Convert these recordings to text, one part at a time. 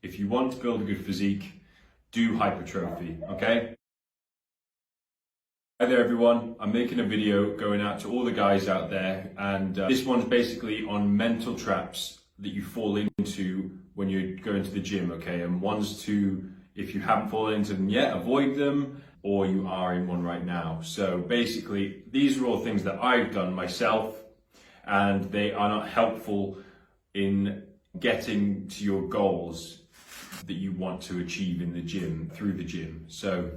If you want to build a good physique, do hypertrophy, okay? Hi there everyone, I'm making a video going out to all the guys out there, and this one's basically on mental traps that you fall into when you're going to the gym, okay? And ones to, if you haven't fallen into them yet, avoid them, or you are in one right now. So basically, these are all things that I've done myself, and they are not helpful in getting to your goals that you want to achieve in the gym, through the gym. So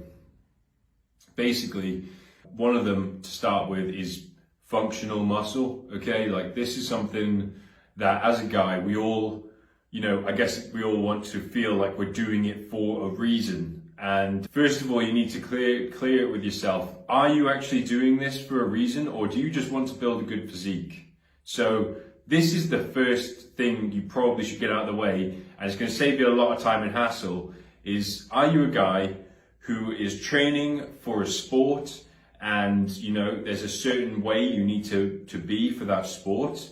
basically, one of them to start with is functional muscle, okay? Like, this is something that as a guy, we all, I guess we all want to feel like we're doing it for a reason. And first of all, you need to clear it with yourself. Are you actually doing this for a reason, or do you just want to build a good physique? So this is the first thing you probably should get out of the way, and it's going to save you a lot of time and hassle, is, are you a guy who is training for a sport and, there's a certain way you need to be for that sport,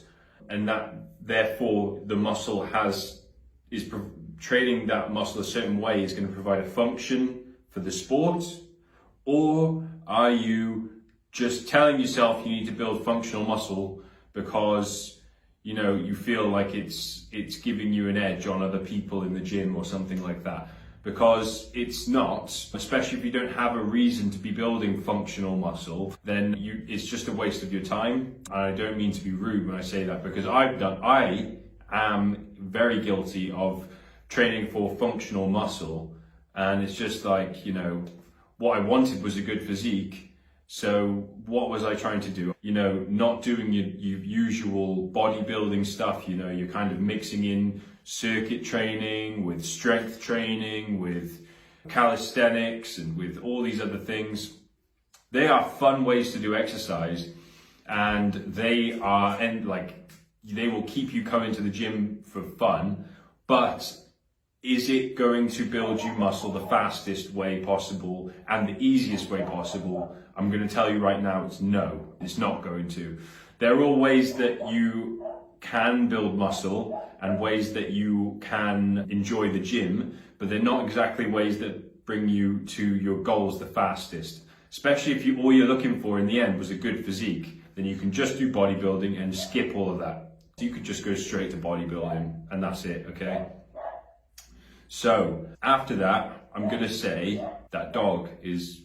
and that therefore the muscle training that muscle a certain way is going to provide a function for the sport? Or are you just telling yourself you need to build functional muscle because you feel like it's giving you an edge on other people in the gym or something like that? Because it's not, especially if you don't have a reason to be building functional muscle, then it's just a waste of your time. And I don't mean to be rude when I say that, because I am very guilty of training for functional muscle, and it's just like, what I wanted was a good physique. So what was I trying to do? Not doing your usual bodybuilding stuff. You're kind of mixing in circuit training with strength training, with calisthenics, and with all these other things. They are fun ways to do exercise, and they will keep you coming to the gym for fun, but is it going to build you muscle the fastest way possible and the easiest way possible? I'm going to tell you right now, it's not going to. There are all ways that you can build muscle and ways that you can enjoy the gym, but they're not exactly ways that bring you to your goals the fastest. Especially if all you're looking for in the end was a good physique, then you can just do bodybuilding and skip all of that. You could just go straight to bodybuilding and that's it, okay? So after that, I'm gonna say that dog is,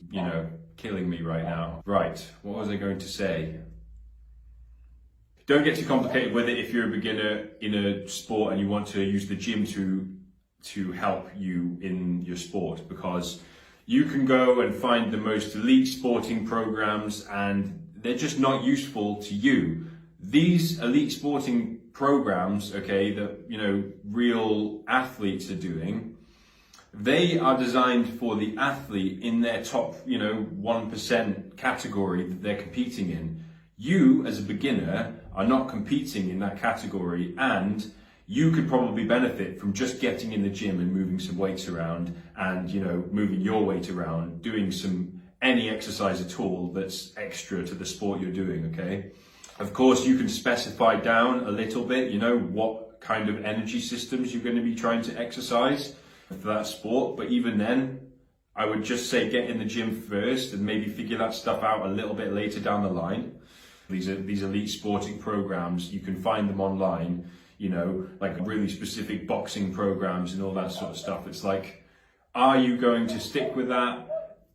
killing me right now. Right, what was I going to say? Don't get too complicated with it if you're a beginner in a sport and you want to use the gym to help you in your sport, because you can go and find the most elite sporting programs and they're just not useful to you. These elite sporting programs, okay, that real athletes are doing, they are designed for the athlete in their top 1% category that they're competing in. You as a beginner are not competing in that category, and you could probably benefit from just getting in the gym and moving some weights around, and moving your weight around, doing any exercise at all that's extra to the sport you're doing, okay? Of course, you can specify down a little bit, what kind of energy systems you're going to be trying to exercise for that sport. But even then, I would just say get in the gym first and maybe figure that stuff out a little bit later down the line. These elite sporting programs, you can find them online, like really specific boxing programs and all that sort of stuff. It's like, are you going to stick with that?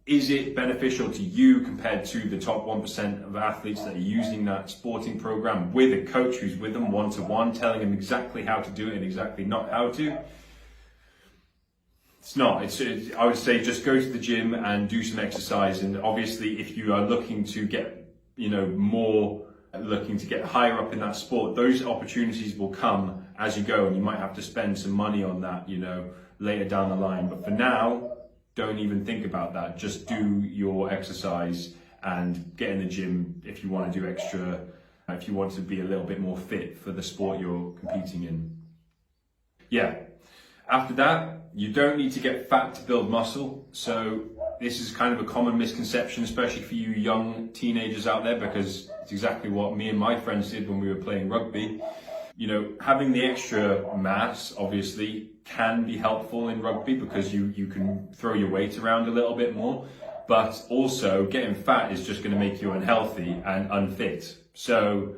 Is it beneficial to you compared to the top 1% of athletes that are using that sporting program with a coach who's with them one-to-one, telling them exactly how to do it and exactly not how to? It's not. I would say just go to the gym and do some exercise. And obviously, if you are looking to get, looking to get higher up in that sport, those opportunities will come as you go, and you might have to spend some money on that, later down the line. But for now, don't even think about that. Just do your exercise and get in the gym if you want to do extra, if you want to be a little bit more fit for the sport you're competing in. Yeah. After that, you don't need to get fat to build muscle. So this is kind of a common misconception, especially for you young teenagers out there, because it's exactly what me and my friends did when we were playing rugby. Having the extra mass obviously can be helpful in rugby because you can throw your weight around a little bit more, but also getting fat is just going to make you unhealthy and unfit. So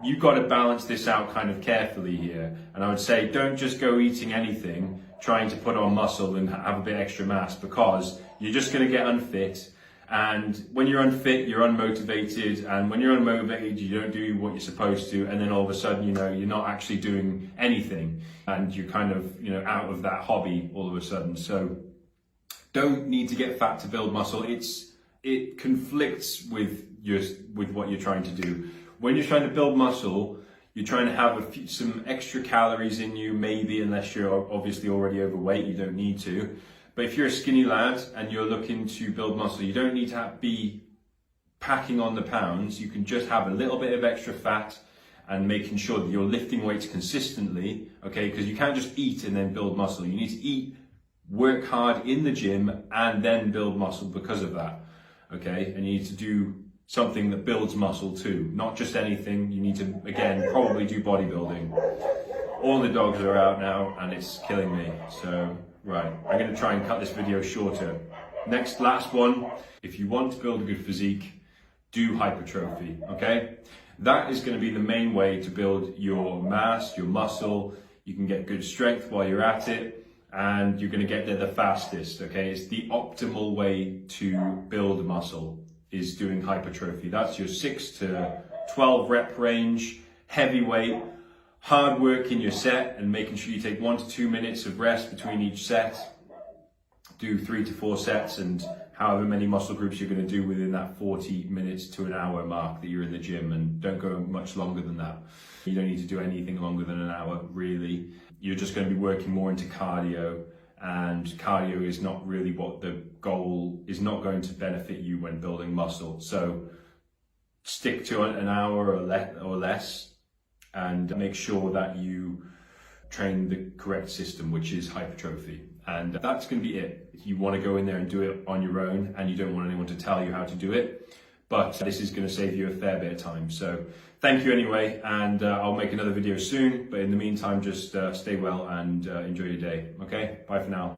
you've got to balance this out kind of carefully here. And I would say don't just go eating anything, trying to put on muscle and have a bit extra mass, because you're just going to get unfit. And when you're unfit, you're unmotivated. And when you're unmotivated, you don't do what you're supposed to. And then all of a sudden, you're not actually doing anything. And you're kind of, out of that hobby all of a sudden. So don't need to get fat to build muscle. It conflicts with what you're trying to do. When you're trying to build muscle, you're trying to have some extra calories in you, maybe, unless you're obviously already overweight, you don't need to. But if you're a skinny lad and you're looking to build muscle, you don't need to be packing on the pounds. You can just have a little bit of extra fat and making sure that you're lifting weights consistently, okay? Because you can't just eat and then build muscle. You need to eat, work hard in the gym, and then build muscle because of that, okay? And you need to do something that builds muscle too, not just anything. You need to, again, probably do bodybuilding. All the dogs are out now and it's killing me. So, right, I'm going to try and cut this video shorter. Last one, if you want to build a good physique, do hypertrophy, okay? That is going to be the main way to build your mass, your muscle. You can get good strength while you're at it, and you're going to get there the fastest, okay? It's the optimal way to build muscle, is doing hypertrophy. That's your 6 to 12 rep range, heavy weight, hard work in your set, and making sure you take 1 to 2 minutes of rest between each set. Do 3 to 4 sets, and however many muscle groups you're going to do within that 40 minutes to an hour mark that you're in the gym, and don't go much longer than that. You don't need to do anything longer than an hour, really. You're just going to be working more into cardio, and cardio is not really what the goal is, not going to benefit you when building muscle. So stick to an hour or less, and make sure that you train the correct system, which is hypertrophy. And that's going to be it. If you want to go in there and do it on your own and you don't want anyone to tell you how to do it, but this is going to save you a fair bit of time. So thank you anyway, and I'll make another video soon. But in the meantime, just stay well and enjoy your day. Okay, bye for now.